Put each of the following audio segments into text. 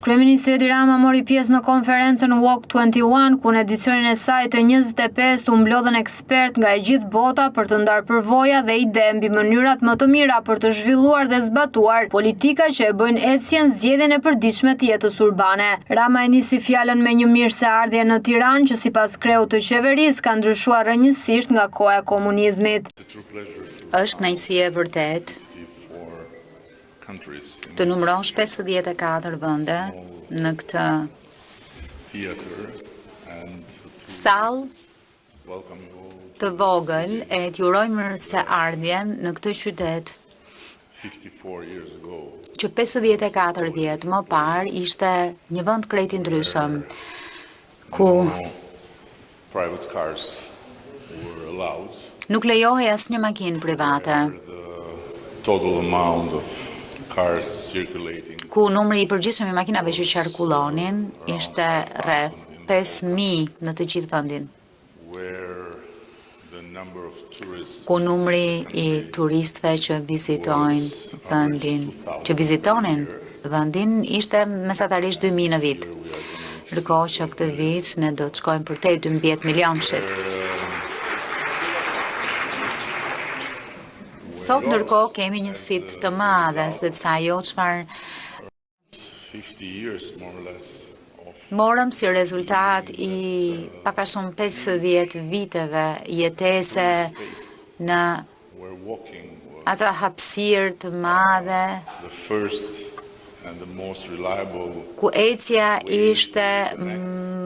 Kryeministri Edi Rama mori pjesë në konferencën Walk 21, ku në edicionin e saj të 25 u mblodhen ekspert nga e gjithë bota për të ndarë përvoja dhe ide mbi mënyrat më të mira për të zhvilluar dhe zbatuar politika që e bëjnë ecjen zgjedhjen e përditshme të jetës urbane. Rama e nisi fjalën me një mirëseardhje në Tiranë që sipas kreut të qeverisë ka ndryshuar rrënjësisht nga koha e komunizmit. Është kënaqësi e vërtet të numërosh 54 vende në këtë sallë të vogël e t'ju uroj mirëseardhjen në këtë qytet që 54 vjet më parë ishte një vend krejt i ndryshëm ku nuk lejohej asnjë makinë private, ku numri i përgjithshëm i makinave që qarkullonin ishte rreth 5.000 në të gjithë vendin, ku numri i turistëve që vizitonin vendin ishte mesatarisht 2.000 në vit, ndërkohë që këtë vit ne do të shkojmë për te 12 milionshit. Sot ndërkohë kemi një sfidë të madhe, sepse ajo çfarë morëm si rezultat i pak a shumë 50 viteve jetese në atë hapësirë të madhe, ku ecja ishte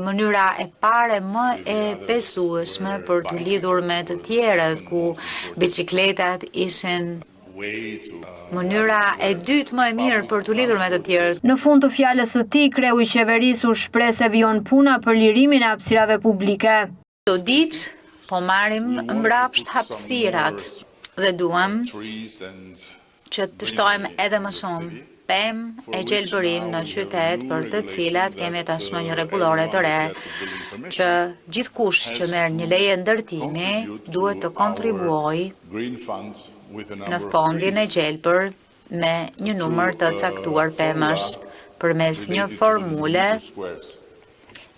mënyra e pare më e besueshme për të lidhur me të tjerët, ku biçikletat ishin mënyra e dytë më e mirë për të lidhur me të tjerët. Në fund të fjalës së tij, kreu i qeverisë u shpreh se vijon puna për lirimin e hapësirave publike. Do ditë po marrim mbrapsht hapësirat dhe duam që të shtojmë edhe më shumë pemë e gjelbërim në qytet, për të cilat kemi tashmë një rregullore të re, që gjithkush që merr një leje ndërtimi duhet të kontribuojë në fondin e gjelbër me një numër të caktuar pemësh përmes një formule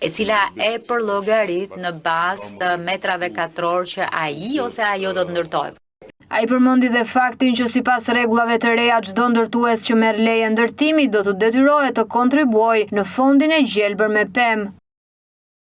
e cila e përllogarit në bazë të metrave katror që ai ose ajo do të ndërtojë. Ai përmendi dhe faktin që sipas rregullave të reja çdo ndërtues që merr leje ndërtimi do të detyrohet të kontribuojë në fondin e gjelbër me pemë.